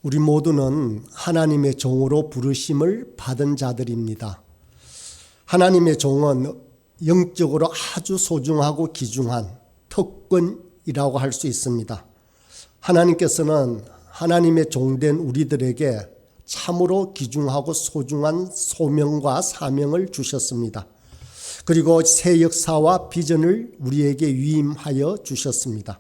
우리 모두는 하나님의 종으로 부르심을 받은 자들입니다. 하나님의 종은 영적으로 아주 소중하고 귀중한 특권이라고 할 수 있습니다. 하나님께서는 하나님의 종된 우리들에게 참으로 귀중하고 소중한 소명과 사명을 주셨습니다. 그리고 새 역사와 비전을 우리에게 위임하여 주셨습니다.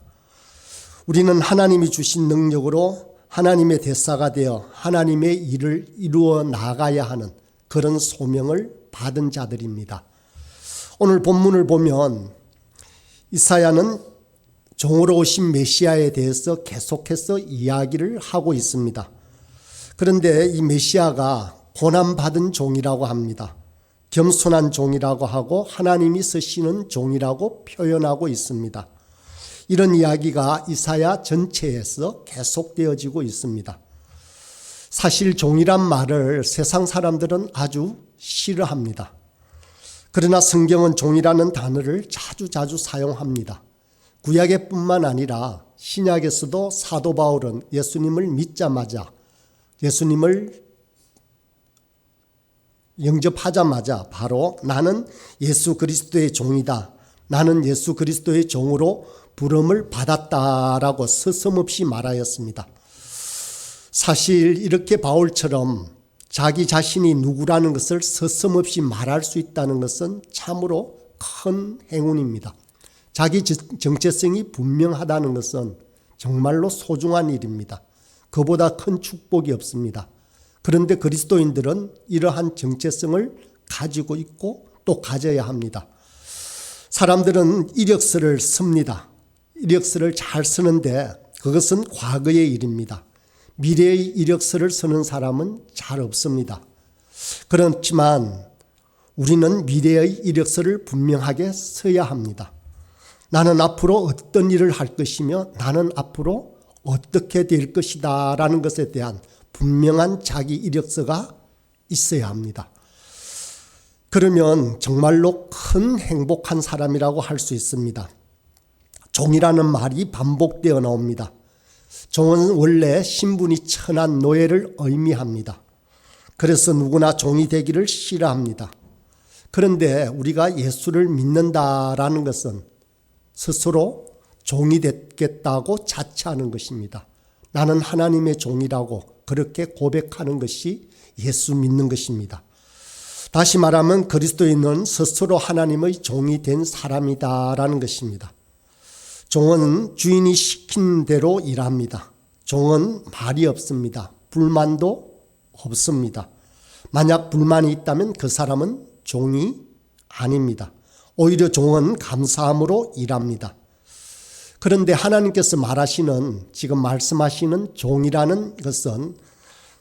우리는 하나님이 주신 능력으로 하나님의 대사가 되어 하나님의 일을 이루어 나가야 하는 그런 소명을 받은 자들입니다. 오늘 본문을 보면 이사야는 종으로 오신 메시아에 대해서 계속해서 이야기를 하고 있습니다. 그런데 이 메시아가 고난받은 종이라고 합니다. 겸손한 종이라고 하고 하나님이 쓰시는 종이라고 표현하고 있습니다. 이런 이야기가 이사야 전체에서 계속되어지고 있습니다. 사실 종이란 말을 세상 사람들은 아주 싫어합니다. 그러나 성경은 종이라는 단어를 자주 사용합니다. 구약에뿐만 아니라 신약에서도 사도 바울은 예수님을 믿자마자 예수님을 영접하자마자 바로 나는 예수 그리스도의 종이다. 나는 예수 그리스도의 종으로 부름을 받았다라고 서슴없이 말하였습니다. 사실 이렇게 바울처럼 자기 자신이 누구라는 것을 서슴없이 말할 수 있다는 것은 참으로 큰 행운입니다. 자기 정체성이 분명하다는 것은 정말로 소중한 일입니다. 그보다 큰 축복이 없습니다. 그런데 그리스도인들은 이러한 정체성을 가지고 있고 또 가져야 합니다. 사람들은 이력서를 씁니다. 이력서를 잘 쓰는데 그것은 과거의 일입니다. 미래의 이력서를 쓰는 사람은 잘 없습니다. 그렇지만 우리는 미래의 이력서를 분명하게 써야 합니다. 나는 앞으로 어떤 일을 할 것이며 나는 앞으로 어떻게 될 것이다 라는 것에 대한 분명한 자기 이력서가 있어야 합니다. 그러면 정말로 큰 행복한 사람이라고 할 수 있습니다. 종이라는 말이 반복되어 나옵니다. 종은 원래 신분이 천한 노예를 의미합니다. 그래서 누구나 종이 되기를 싫어합니다. 그런데 우리가 예수를 믿는다라는 것은 스스로 종이 되겠다고 자처하는 것입니다. 나는 하나님의 종이라고 그렇게 고백하는 것이 예수 믿는 것입니다. 다시 말하면 그리스도인은 스스로 하나님의 종이 된 사람이다라는 것입니다. 종은 주인이 시킨 대로 일합니다. 종은 말이 없습니다. 불만도 없습니다. 만약 불만이 있다면 그 사람은 종이 아닙니다. 오히려 종은 감사함으로 일합니다. 그런데 하나님께서 지금 말씀하시는 종이라는 것은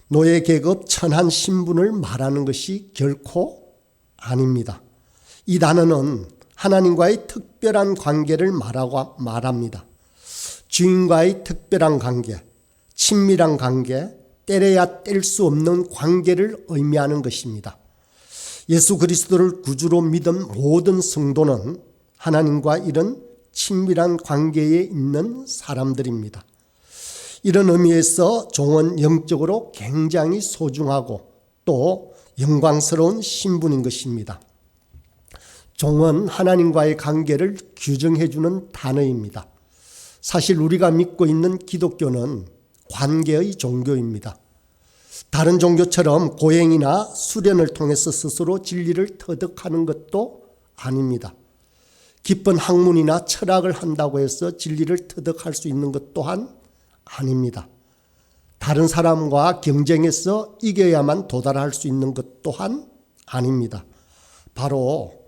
노예 계급 천한 신분을 말하는 것이 결코 아닙니다. 이 단어는 하나님과의 특별한 관계를 말합니다. 주인과의 특별한 관계, 친밀한 관계, 때려야 뗄 수 없는 관계를 의미하는 것입니다. 예수 그리스도를 구주로 믿은 모든 성도는 하나님과 이런 친밀한 관계에 있는 사람들입니다. 이런 의미에서 종은 영적으로 굉장히 소중하고 또 영광스러운 신분인 것입니다. 종은 하나님과의 관계를 규정해 주는 단어입니다. 사실 우리가 믿고 있는 기독교는 관계의 종교입니다. 다른 종교처럼 고행이나 수련을 통해서 스스로 진리를 터득하는 것도 아닙니다. 깊은 학문이나 철학을 한다고 해서 진리를 터득할 수 있는 것 또한 아닙니다. 다른 사람과 경쟁해서 이겨야만 도달할 수 있는 것 또한 아닙니다. 바로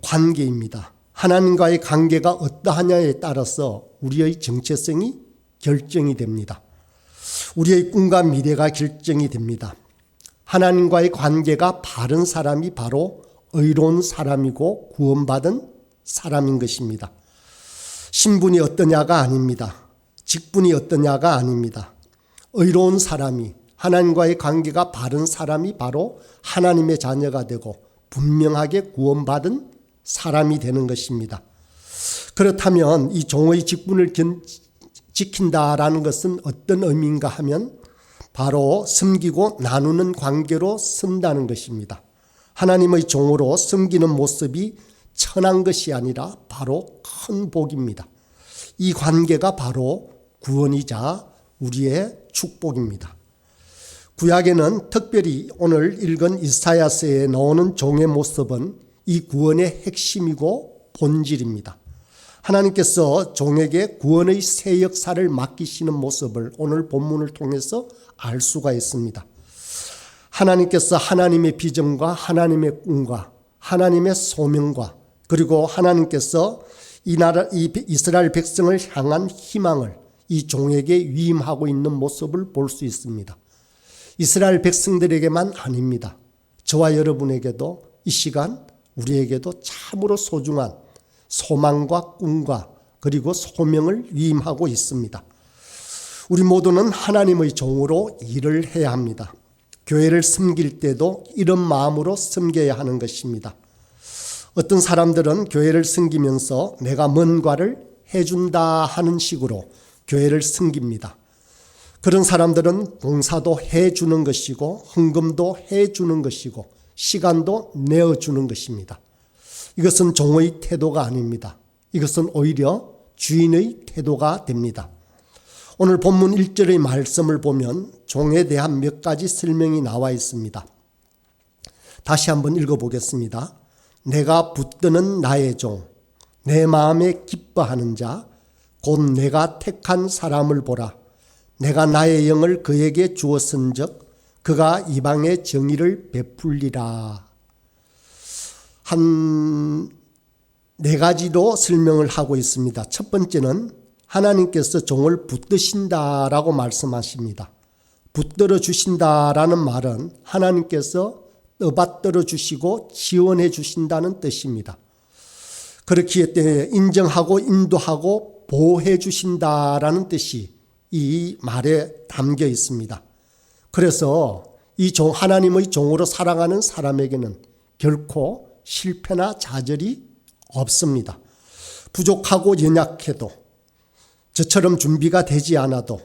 관계입니다. 하나님과의 관계가 어떠하냐에 따라서 우리의 정체성이 결정이 됩니다. 우리의 꿈과 미래가 결정이 됩니다. 하나님과의 관계가 바른 사람이 바로 의로운 사람이고 구원받은 사람인 것입니다. 신분이 어떠냐가 아닙니다. 직분이 어떠냐가 아닙니다. 의로운 사람이, 하나님과의 관계가 바른 사람이 바로 하나님의 자녀가 되고 분명하게 구원받은 사람이 되는 것입니다. 그렇다면 이 종의 직분을 지킨다라는 것은 어떤 의미인가 하면 바로 섬기고 나누는 관계로 쓴다는 것입니다. 하나님의 종으로 섬기는 모습이 천한 것이 아니라 바로 큰 복입니다. 이 관계가 바로 구원이자 우리의 축복입니다. 구약에는 특별히 오늘 읽은 이사야서에 나오는 종의 모습은 이 구원의 핵심이고 본질입니다. 하나님께서 종에게 구원의 새 역사를 맡기시는 모습을 오늘 본문을 통해서 알 수가 있습니다. 하나님께서 하나님의 비전과 하나님의 꿈과 하나님의 소명과 그리고 하나님께서 이 이스라엘 백성을 향한 희망을 이 종에게 위임하고 있는 모습을 볼 수 있습니다. 이스라엘 백성들에게만 아닙니다. 저와 여러분에게도 이 시간 우리에게도 참으로 소중한 소망과 꿈과 그리고 소명을 위임하고 있습니다. 우리 모두는 하나님의 종으로 일을 해야 합니다. 교회를 섬길 때도 이런 마음으로 섬겨야 하는 것입니다. 어떤 사람들은 교회를 섬기면서 내가 뭔가를 해준다 하는 식으로 교회를 섬깁니다. 그런 사람들은 봉사도 해주는 것이고 헌금도 해주는 것이고 시간도 내어주는 것입니다. 이것은 종의 태도가 아닙니다. 이것은 오히려 주인의 태도가 됩니다. 오늘 본문 1절의 말씀을 보면 종에 대한 몇 가지 설명이 나와 있습니다. 다시 한번 읽어보겠습니다. 내가 붙드는 나의 종, 내 마음에 기뻐하는 자, 곧 내가 택한 사람을 보라. 내가 나의 영을 그에게 주었은즉 그가 이방의 정의를 베풀리라. 한 네 가지로 설명을 하고 있습니다. 첫 번째는 하나님께서 종을 붙드신다라고 말씀하십니다. 붙들어 주신다라는 말은 하나님께서 떠받들어 주시고 지원해 주신다는 뜻입니다. 그렇기에 때문에 인정하고 인도하고 보호해 주신다라는 뜻이 이 말에 담겨 있습니다. 그래서 이 하나님의 종으로 살아가는 사람에게는 결코 실패나 좌절이 없습니다. 부족하고 연약해도 저처럼 준비가 되지 않아도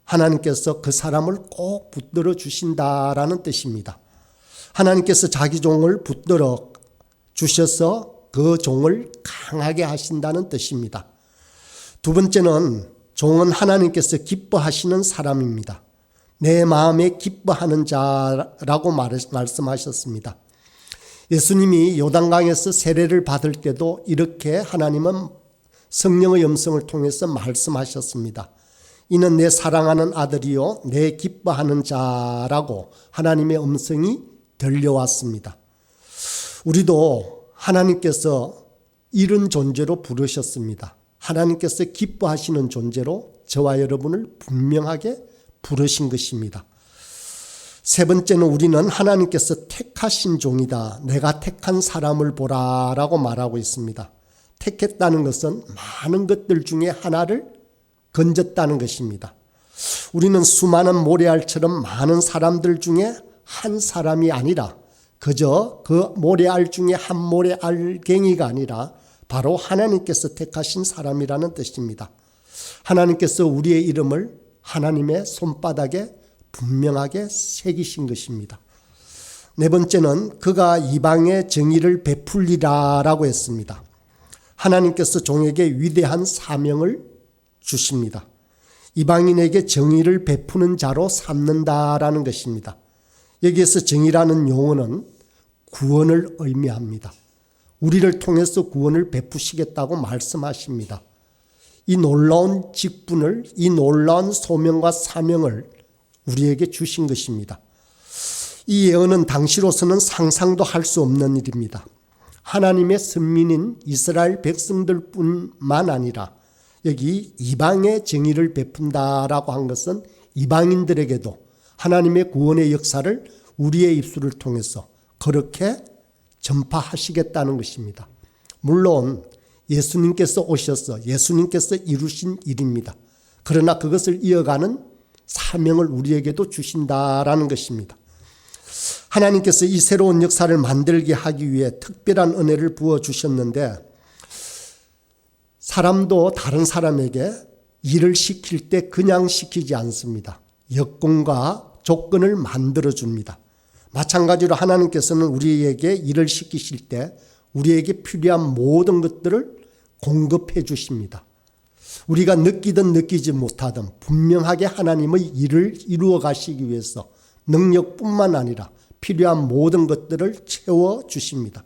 하나님께서 그 사람을 꼭 붙들어 주신다라는 뜻입니다. 하나님께서 자기 종을 붙들어 주셔서 그 종을 강하게 하신다는 뜻입니다. 두 번째는 종은 하나님께서 기뻐하시는 사람입니다. 내 마음에 기뻐하는 자라고 말씀하셨습니다. 예수님이 요단강에서 세례를 받을 때도 이렇게 하나님은 성령의 음성을 통해서 말씀하셨습니다. 이는 내 사랑하는 아들이요 내 기뻐하는 자라고 하나님의 음성이 들려왔습니다. 우리도 하나님께서 이런 존재로 부르셨습니다. 하나님께서 기뻐하시는 존재로 저와 여러분을 분명하게 부르신 것입니다. 세 번째는 우리는 하나님께서 택하신 종이다. 내가 택한 사람을 보라라고 말하고 있습니다. 택했다는 것은 많은 것들 중에 하나를 건졌다는 것입니다. 우리는 수많은 모래알처럼 많은 사람들 중에 한 사람이 아니라 그저 그 모래알 중에 한 모래알갱이가 아니라 바로 하나님께서 택하신 사람이라는 뜻입니다. 하나님께서 우리의 이름을 하나님의 손바닥에 분명하게 새기신 것입니다. 네 번째는 그가 이방의 정의를 베풀리라라고 했습니다. 하나님께서 종에게 위대한 사명을 주십니다. 이방인에게 정의를 베푸는 자로 삼는다라는 것입니다. 여기에서 정의라는 용어는 구원을 의미합니다. 우리를 통해서 구원을 베푸시겠다고 말씀하십니다. 이 놀라운 직분을, 이 놀라운 소명과 사명을 우리에게 주신 것입니다. 이 예언은 당시로서는 상상도 할 수 없는 일입니다. 하나님의 선민인 이스라엘 백성들뿐만 아니라 여기 이방의 정의를 베푼다라고 한 것은 이방인들에게도 하나님의 구원의 역사를 우리의 입술을 통해서 그렇게 전파하시겠다는 것입니다. 물론 예수님께서 오셔서 예수님께서 이루신 일입니다. 그러나 그것을 이어가는 사명을 우리에게도 주신다라는 것입니다. 하나님께서 이 새로운 역사를 만들게 하기 위해 특별한 은혜를 부어주셨는데 사람도 다른 사람에게 일을 시킬 때 그냥 시키지 않습니다. 여건과 조건을 만들어 줍니다. 마찬가지로 하나님께서는 우리에게 일을 시키실 때 우리에게 필요한 모든 것들을 공급해 주십니다. 우리가 느끼든 느끼지 못하든 분명하게 하나님의 일을 이루어 가시기 위해서 능력뿐만 아니라 필요한 모든 것들을 채워 주십니다.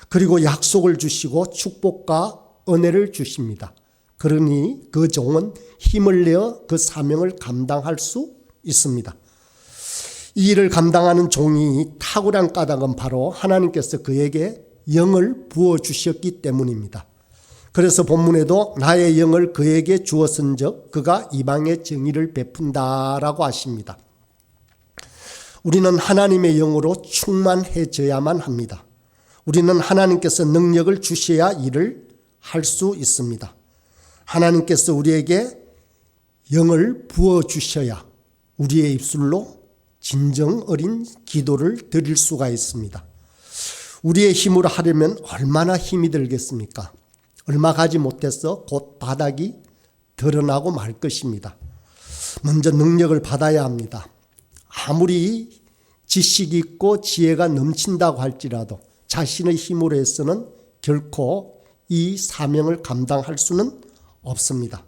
그리고 약속을 주시고 축복과 은혜를 주십니다. 그러니 그 종은 힘을 내어 그 사명을 감당할 수 있습니다. 이 일을 감당하는 종이 탁월한 까닭은 바로 하나님께서 그에게 영을 부어주셨기 때문입니다. 그래서 본문에도 나의 영을 그에게 주었은즉 그가 이방의 정의를 베푼다라고 하십니다. 우리는 하나님의 영으로 충만해져야만 합니다. 우리는 하나님께서 능력을 주셔야 일을 할 수 있습니다. 하나님께서 우리에게 영을 부어주셔야 우리의 입술로 진정 어린 기도를 드릴 수가 있습니다. 우리의 힘으로 하려면 얼마나 힘이 들겠습니까? 얼마 가지 못해서 곧 바닥이 드러나고 말 것입니다. 먼저 능력을 받아야 합니다. 아무리 지식이 있고 지혜가 넘친다고 할지라도 자신의 힘으로 해서는 결코 이 사명을 감당할 수는 없습니다.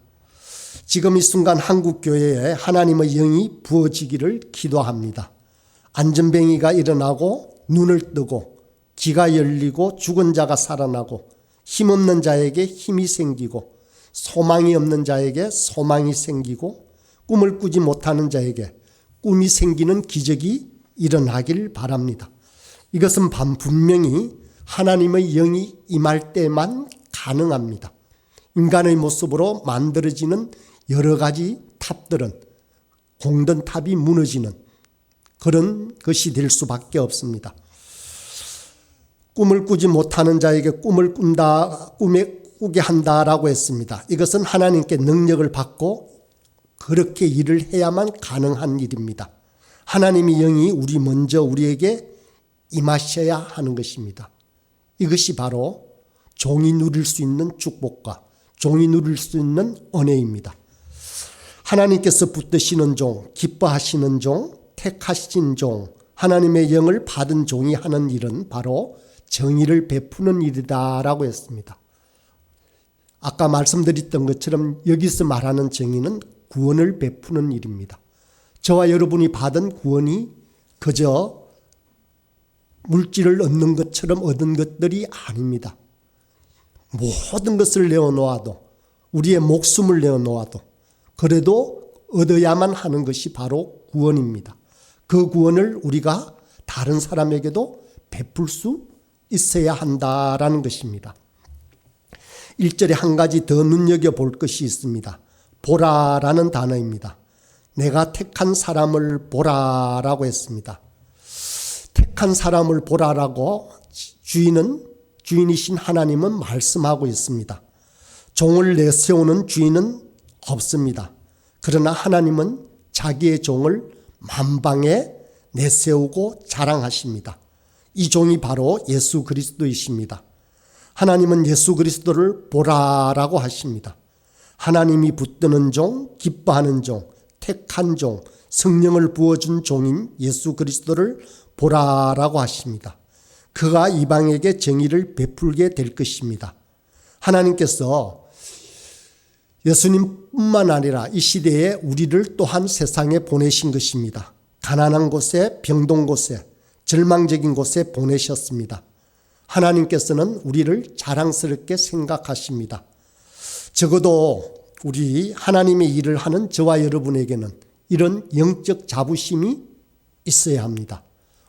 지금 이 순간 한국교회에 하나님의 영이 부어지기를 기도합니다. 안전뱅이가 일어나고 눈을 뜨고 귀가 열리고 죽은 자가 살아나고 힘없는 자에게 힘이 생기고 소망이 없는 자에게 소망이 생기고 꿈을 꾸지 못하는 자에게 꿈이 생기는 기적이 일어나길 바랍니다. 이것은 분명히 하나님의 영이 임할 때만 가능합니다. 인간의 모습으로 만들어지는 여러 가지 탑들은 공든 탑이 무너지는 그런 것이 될 수밖에 없습니다. 꿈을 꾸지 못하는 자에게 꿈을 꾸게 한다라고 했습니다. 이것은 하나님께 능력을 받고 그렇게 일을 해야만 가능한 일입니다. 하나님의 영이 먼저 우리에게 임하셔야 하는 것입니다. 이것이 바로 종이 누릴 수 있는 축복과 종이 누릴 수 있는 은혜입니다. 하나님께서 붙드시는 종, 기뻐하시는 종, 택하신 종, 하나님의 영을 받은 종이 하는 일은 바로 정의를 베푸는 일이다라고 했습니다. 아까 말씀드렸던 것처럼 여기서 말하는 정의는 구원을 베푸는 일입니다. 저와 여러분이 받은 구원이 그저 물질을 얻는 것처럼 얻은 것들이 아닙니다. 모든 것을 내어놓아도 우리의 목숨을 내어놓아도 그래도 얻어야만 하는 것이 바로 구원입니다. 그 구원을 우리가 다른 사람에게도 베풀 수 있어야 한다라는 것입니다. 1절에 한 가지 더 눈여겨볼 것이 있습니다. 보라라는 단어입니다. 내가 택한 사람을 보라라고 했습니다. 택한 사람을 보라라고 주인이신 하나님은 말씀하고 있습니다. 종을 내세우는 주인은 없습니다. 그러나 하나님은 자기의 종을 만방에 내세우고 자랑하십니다. 이 종이 바로 예수 그리스도이십니다. 하나님은 예수 그리스도를 보라라고 하십니다. 하나님이 붙드는 종, 기뻐하는 종, 택한 종, 성령을 부어준 종인 예수 그리스도를 보라라고 하십니다. 그가 이방에게 정의를 베풀게 될 것입니다. 하나님께서 예수님뿐만 아니라 이 시대에 우리를 또한 세상에 보내신 것입니다. 가난한 곳에, 병든 곳에, 절망적인 곳에 보내셨습니다. 하나님께서는 우리를 자랑스럽게 생각하십니다. 적어도 우리 하나님의 일을 하는 저와 여러분에게는 이런 영적 자부심이 있어야 합니다.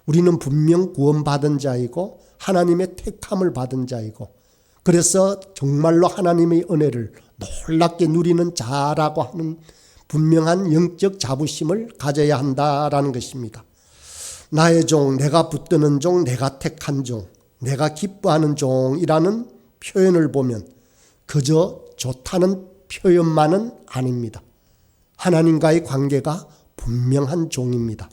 우리는 분명 구원받은 자이고 하나님의 택함을 받은 자이고 그래서 정말로 하나님의 은혜를 놀랍게 누리는 자라고 하는 분명한 영적 자부심을 가져야 한다라는 것입니다. 나의 종, 내가 붙드는 종, 내가 택한 종, 내가 기뻐하는 종이라는 표현을 보면 그저 좋다는 표현만은 아닙니다. 하나님과의 관계가 분명한 종입니다.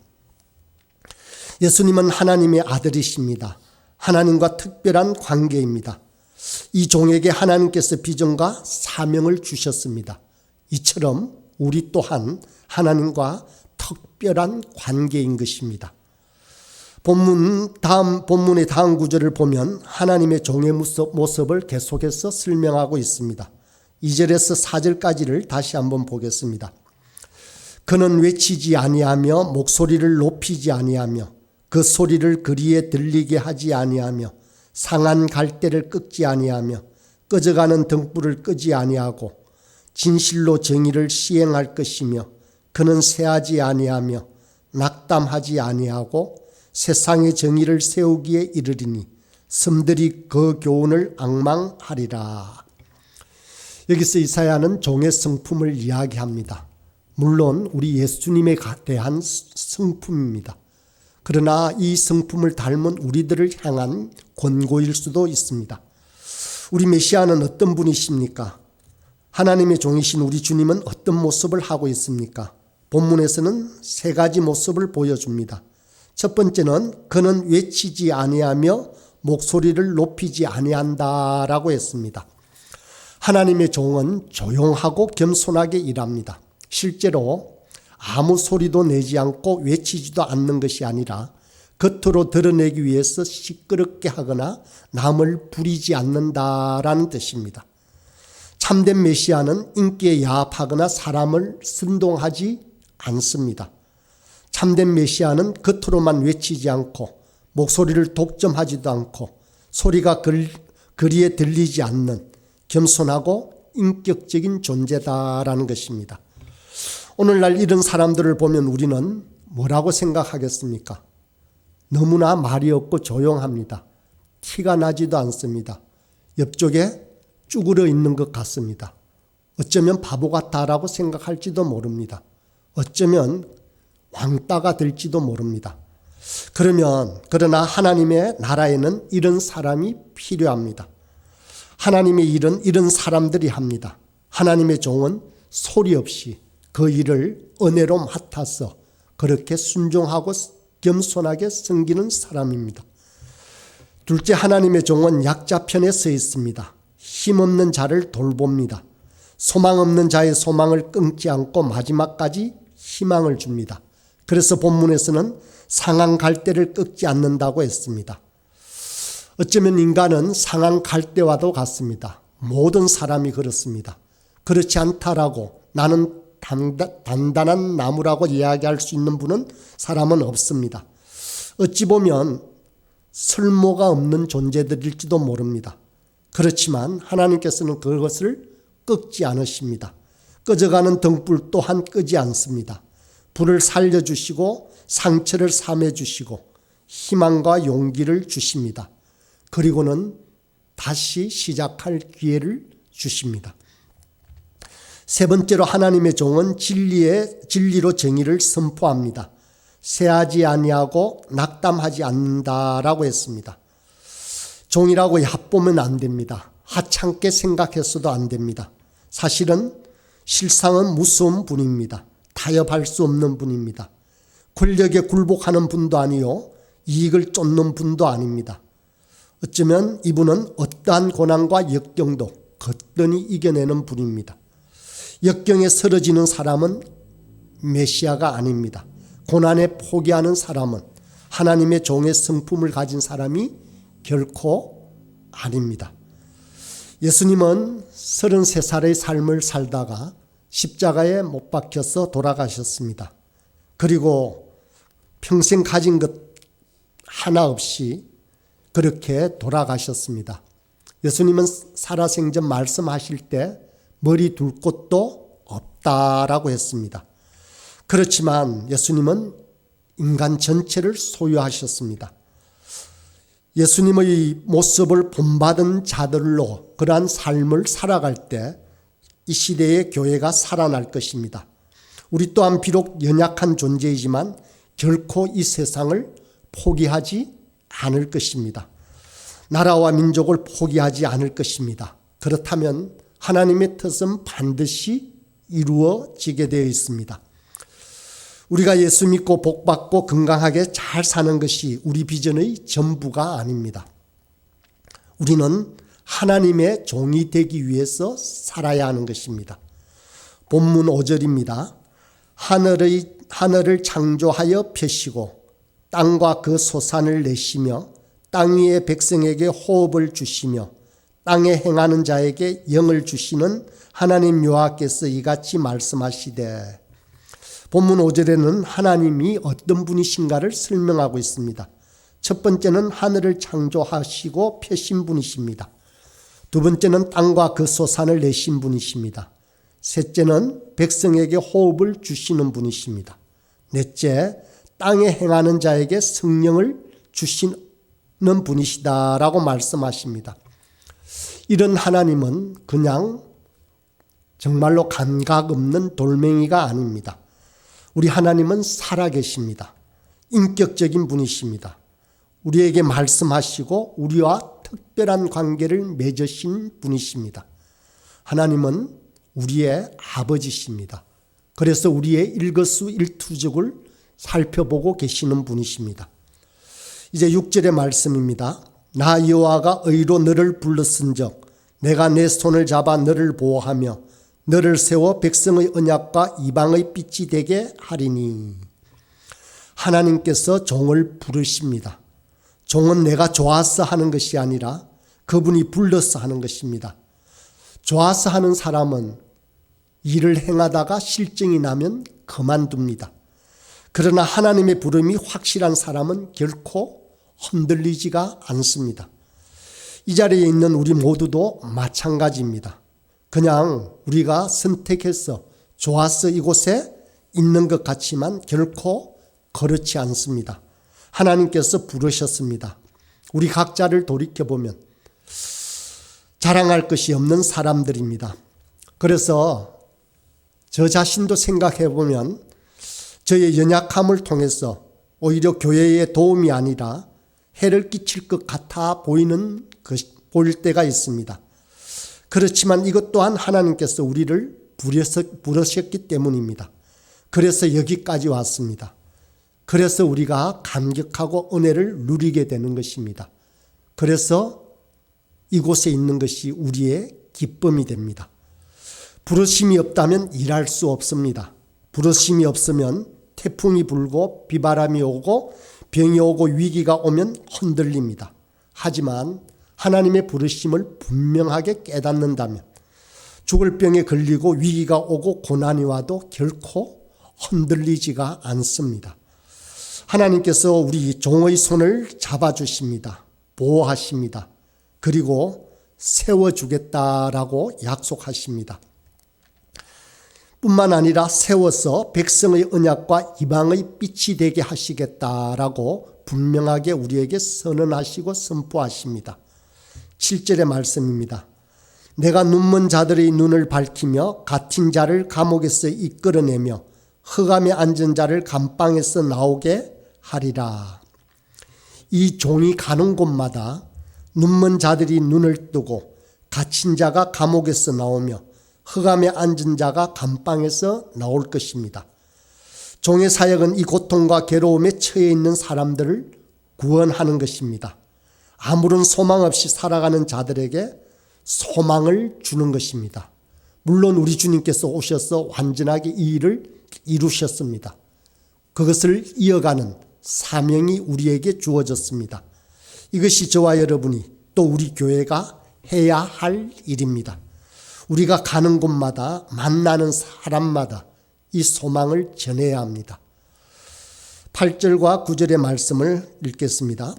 예수님은 하나님의 아들이십니다. 하나님과 특별한 관계입니다. 이 종에게 하나님께서 비전과 사명을 주셨습니다. 이처럼 우리 또한 하나님과 특별한 관계인 것입니다. 본문의 다음 구절을 보면 하나님의 종의 모습을 계속해서 설명하고 있습니다. 2절에서 4절까지를 다시 한번 보겠습니다. 그는 외치지 아니하며 목소리를 높이지 아니하며 그 소리를 거리에 들리게 하지 아니하며 상한 갈대를 꺾지 아니하며 꺼져가는 등불을 끄지 아니하고 진실로 정의를 시행할 것이며 그는 새하지 아니하며 낙담하지 아니하고 세상의 정의를 세우기에 이르리니 섬들이 그 교훈을 앙망하리라. 여기서 이사야는 종의 성품을 이야기합니다. 물론 우리 예수님에 대한 성품입니다. 그러나 이 성품을 닮은 우리들을 향한 권고일 수도 있습니다. 우리 메시아는 어떤 분이십니까? 하나님의 종이신 우리 주님은 어떤 모습을 하고 있습니까? 본문에서는 세 가지 모습을 보여줍니다. 첫 번째는 그는 외치지 아니하며 목소리를 높이지 아니한다라고 했습니다. 하나님의 종은 조용하고 겸손하게 일합니다. 실제로 아무 소리도 내지 않고 외치지도 않는 것이 아니라 겉으로 드러내기 위해서 시끄럽게 하거나 남을 부리지 않는다라는 뜻입니다. 참된 메시아는 인기에 야합하거나 사람을 선동하지 않습니다. 참된 메시아는 겉으로만 외치지 않고 목소리를 독점하지도 않고 소리가 거리에 들리지 않는 겸손하고 인격적인 존재다라는 것입니다. 오늘날 이런 사람들을 보면 우리는 뭐라고 생각하겠습니까? 너무나 말이 없고 조용합니다. 티가 나지도 않습니다. 옆쪽에 쭈그려 있는 것 같습니다. 어쩌면 바보 같다라고 생각할지도 모릅니다. 어쩌면 왕따가 될지도 모릅니다. 그러나 하나님의 나라에는 이런 사람이 필요합니다. 하나님의 일은 이런 사람들이 합니다. 하나님의 종은 소리 없이 그 일을 은혜로 맡아서 그렇게 순종하고 겸손하게 섬기는 사람입니다. 둘째, 하나님의 종은 약자 편에 서 있습니다. 힘없는 자를 돌봅니다. 소망 없는 자의 소망을 끊지 않고 마지막까지 희망을 줍니다. 그래서 본문에서는 상한 갈대를 꺾지 않는다고 했습니다. 어쩌면 인간은 상한 갈대와도 같습니다. 모든 사람이 그렇습니다. 그렇지 않다라고 나는 단단한 나무라고 이야기할 수 있는 사람은 없습니다. 어찌 보면 쓸모가 없는 존재들일지도 모릅니다. 그렇지만 하나님께서는 그것을 꺾지 않으십니다. 꺼져가는 등불 또한 끄지 않습니다. 불을 살려주시고 상처를 삼해주시고 희망과 용기를 주십니다. 그리고는 다시 시작할 기회를 주십니다. 세 번째로 하나님의 종은 진리로 정의를 선포합니다. 새하지 아니하고 낙담하지 않는다라고 했습니다. 종이라고 얕보면 안 됩니다. 하찮게 생각해서도 안 됩니다. 사실은 실상은 무서운 분입니다. 타협할 수 없는 분입니다. 권력에 굴복하는 분도 아니요 이익을 쫓는 분도 아닙니다. 어쩌면 이분은 어떠한 고난과 역경도 거뜬히 이겨내는 분입니다. 역경에 쓰러지는 사람은 메시아가 아닙니다. 고난에 포기하는 사람은 하나님의 종의 성품을 가진 사람이 결코 아닙니다. 예수님은 33살의 삶을 살다가 십자가에 못 박혀서 돌아가셨습니다. 그리고 평생 가진 것 하나 없이 그렇게 돌아가셨습니다. 예수님은 살아생전 말씀하실 때 머리 둘 곳도 없다라고 했습니다. 그렇지만 예수님은 인간 전체를 소유하셨습니다. 예수님의 모습을 본받은 자들로 그러한 삶을 살아갈 때 이 시대의 교회가 살아날 것입니다. 우리 또한 비록 연약한 존재이지만 결코 이 세상을 포기하지 않을 것입니다. 나라와 민족을 포기하지 않을 것입니다. 그렇다면 하나님의 뜻은 반드시 이루어지게 되어 있습니다. 우리가 예수 믿고 복받고 건강하게 잘 사는 것이 우리 비전의 전부가 아닙니다. 우리는 하나님의 종이 되기 위해서 살아야 하는 것입니다. 본문 5절입니다. 하늘을 창조하여 펴시고 땅과 그 소산을 내시며 땅 위의 백성에게 호흡을 주시며 땅에 행하는 자에게 영을 주시는 하나님 여호와께서 이같이 말씀하시되. 본문 5절에는 하나님이 어떤 분이신가를 설명하고 있습니다. 첫 번째는 하늘을 창조하시고 펴신 분이십니다. 두 번째는 땅과 그 소산을 내신 분이십니다. 셋째는 백성에게 호흡을 주시는 분이십니다. 넷째, 땅에 행하는 자에게 성령을 주시는 분이시다라고 말씀하십니다. 이런 하나님은 그냥 정말로 감각 없는 돌멩이가 아닙니다. 우리 하나님은 살아계십니다. 인격적인 분이십니다. 우리에게 말씀하시고 우리와 특별한 관계를 맺으신 분이십니다. 하나님은 우리의 아버지십니다. 그래서 우리의 일거수일투족을 살펴보고 계시는 분이십니다. 이제 6절의 말씀입니다. 나 여호와가 의로 너를 불렀은즉 내가 내 손을 잡아 너를 보호하며 너를 세워 백성의 언약과 이방의 빛이 되게 하리니. 하나님께서 종을 부르십니다. 종은 내가 좋아서 하는 것이 아니라 그분이 불러서 하는 것입니다. 좋아서 하는 사람은 일을 행하다가 실증이 나면 그만둡니다. 그러나 하나님의 부름이 확실한 사람은 결코 흔들리지가 않습니다. 이 자리에 있는 우리 모두도 마찬가지입니다. 그냥 우리가 선택해서 좋아서 이곳에 있는 것 같지만 결코 그렇지 않습니다. 하나님께서 부르셨습니다. 우리 각자를 돌이켜보면 자랑할 것이 없는 사람들입니다. 그래서 저 자신도 생각해보면 저의 연약함을 통해서 오히려 교회에 도움이 아니라 해를 끼칠 것 같아 보일 때가 있습니다. 그렇지만 이것 또한 하나님께서 우리를 부르셨기 때문입니다. 그래서 여기까지 왔습니다. 그래서 우리가 감격하고 은혜를 누리게 되는 것입니다. 그래서 이곳에 있는 것이 우리의 기쁨이 됩니다. 부르심이 없다면 일할 수 없습니다. 부르심이 없으면 태풍이 불고 비바람이 오고 병이 오고 위기가 오면 흔들립니다. 하지만 하나님의 부르심을 분명하게 깨닫는다면 죽을 병에 걸리고 위기가 오고 고난이 와도 결코 흔들리지가 않습니다. 하나님께서 우리 종의 손을 잡아주십니다. 보호하십니다. 그리고 세워주겠다라고 약속하십니다. 뿐만 아니라 세워서 백성의 언약과 이방의 빛이 되게 하시겠다라고 분명하게 우리에게 선언하시고 선포하십니다. 7절의 말씀입니다. 내가 눈먼 자들의 눈을 밝히며 갇힌 자를 감옥에서 이끌어내며 흑암에 앉은 자를 감방에서 나오게 하리라. 이 종이 가는 곳마다 눈먼 자들이 눈을 뜨고 갇힌 자가 감옥에서 나오며 흑암에 앉은 자가 감방에서 나올 것입니다. 종의 사역은 이 고통과 괴로움에 처해 있는 사람들을 구원하는 것입니다. 아무런 소망 없이 살아가는 자들에게 소망을 주는 것입니다. 물론 우리 주님께서 오셔서 완전하게 이 일을 이루셨습니다. 그것을 이어가는 사명이 우리에게 주어졌습니다. 이것이 저와 여러분이 또 우리 교회가 해야 할 일입니다. 우리가 가는 곳마다 만나는 사람마다 이 소망을 전해야 합니다. 8절과 9절의 말씀을 읽겠습니다.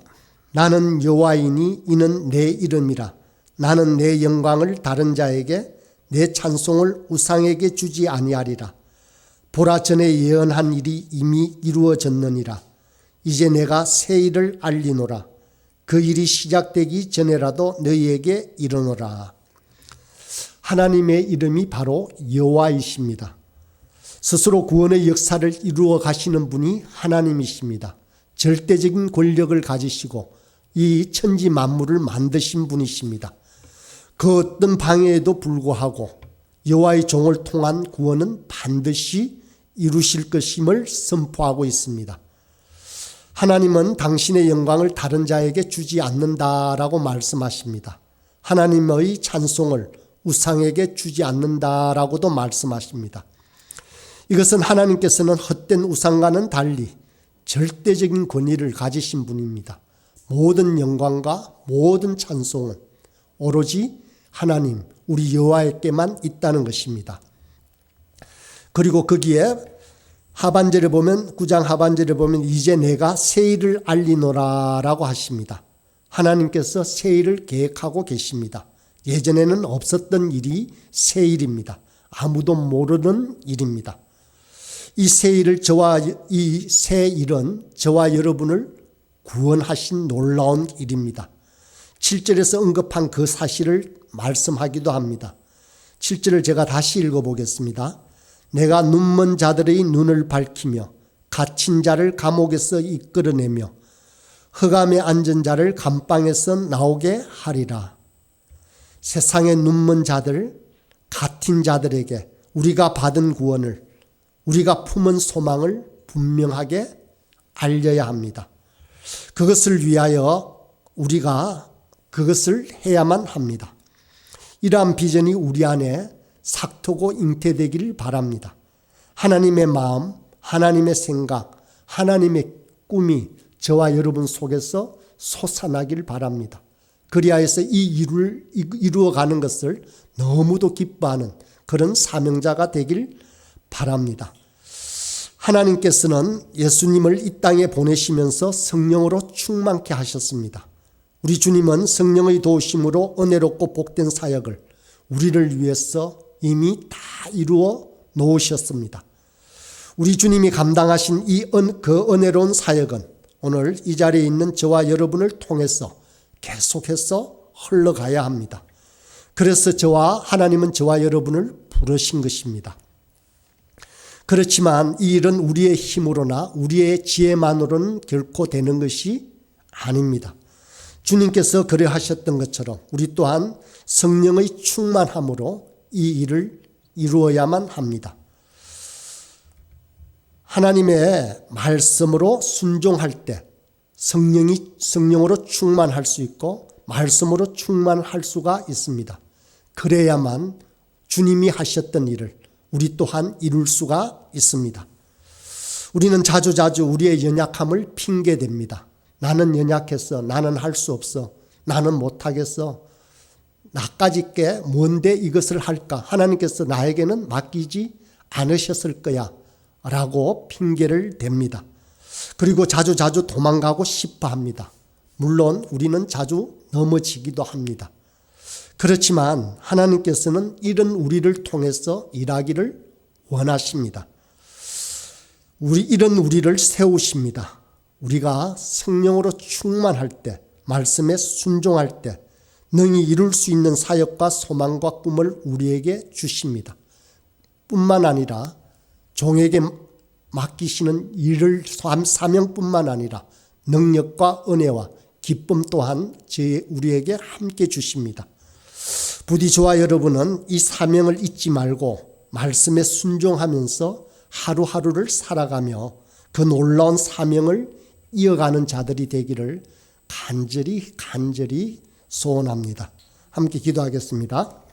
나는 여호와이니 이는 내 이름이라. 나는 내 영광을 다른 자에게 내 찬송을 우상에게 주지 아니하리라. 보라, 전에 예언한 일이 이미 이루어졌느니라. 이제 내가 새 일을 알리노라. 그 일이 시작되기 전에라도 너희에게 이르노라. 하나님의 이름이 바로 여호와이십니다. 스스로 구원의 역사를 이루어 가시는 분이 하나님이십니다. 절대적인 권력을 가지시고 이 천지 만물을 만드신 분이십니다. 그 어떤 방해에도 불구하고 여호와의 종을 통한 구원은 반드시 이루실 것임을 선포하고 있습니다. 하나님은 당신의 영광을 다른 자에게 주지 않는다라고 말씀하십니다. 하나님의 찬송을 우상에게 주지 않는다라고도 말씀하십니다. 이것은 하나님께서는 헛된 우상과는 달리 절대적인 권위를 가지신 분입니다. 모든 영광과 모든 찬송은 오로지 하나님 우리 여호와에게만 있다는 것입니다. 그리고 거기에 하반절에 보면 9장 하반절에 보면 이제 내가 새 일을 알리노라라고 하십니다. 하나님께서 새 일을 계획하고 계십니다. 예전에는 없었던 일이 새 일입니다. 아무도 모르는 일입니다. 이 새 일은 저와 여러분을 구원하신 놀라운 일입니다. 7절에서 언급한 그 사실을 말씀하기도 합니다. 7절을 제가 다시 읽어보겠습니다. 내가 눈먼 자들의 눈을 밝히며 갇힌 자를 감옥에서 이끌어내며 흑암에 앉은 자를 감방에서 나오게 하리라. 세상의 눈먼 자들, 갇힌 자들에게 우리가 받은 구원을, 우리가 품은 소망을 분명하게 알려야 합니다. 그것을 위하여 우리가 그것을 해야만 합니다. 이러한 비전이 우리 안에 삭트고 잉태되기를 바랍니다. 하나님의 마음, 하나님의 생각, 하나님의 꿈이 저와 여러분 속에서 솟아나길 바랍니다. 그리하여서 이 일을 이루어가는 것을 너무도 기뻐하는 그런 사명자가 되길 바랍니다. 하나님께서는 예수님을 이 땅에 보내시면서 성령으로 충만케 하셨습니다. 우리 주님은 성령의 도우심으로 은혜롭고 복된 사역을 우리를 위해서 이미 다 이루어 놓으셨습니다. 우리 주님이 감당하신 그 은혜로운 사역은 오늘 이 자리에 있는 저와 여러분을 통해서 계속해서 흘러가야 합니다. 그래서 하나님은 저와 여러분을 부르신 것입니다. 그렇지만 이 일은 우리의 힘으로나 우리의 지혜만으로는 결코 되는 것이 아닙니다. 주님께서 그래 하셨던 것처럼 우리 또한 성령의 충만함으로 이 일을 이루어야만 합니다. 하나님의 말씀으로 순종할 때 성령으로 충만할 수 있고 말씀으로 충만할 수가 있습니다. 그래야만 주님이 하셨던 일을 우리 또한 이룰 수가 있습니다. 우리는 자주자주 우리의 연약함을 핑계댑니다. 나는 연약했어. 나는 할 수 없어. 나는 못하겠어. 나까지 게 뭔데 이것을 할까? 하나님께서 나에게는 맡기지 않으셨을 거야 라고 핑계를 댑니다. 그리고 자주자주 도망가고 싶어 합니다. 물론 우리는 자주 넘어지기도 합니다. 그렇지만 하나님께서는 이런 우리를 통해서 일하기를 원하십니다. 이런 우리를 세우십니다. 우리가 성령으로 충만할 때, 말씀에 순종할 때 능히 이룰 수 있는 사역과 소망과 꿈을 우리에게 주십니다. 뿐만 아니라 종에게 맡기시는 일을 사명뿐만 아니라 능력과 은혜와 기쁨 또한 우리에게 함께 주십니다. 부디 저와 여러분은 이 사명을 잊지 말고 말씀에 순종하면서 하루하루를 살아가며 그 놀라운 사명을 이어가는 자들이 되기를 간절히 소원합니다. 함께 기도하겠습니다.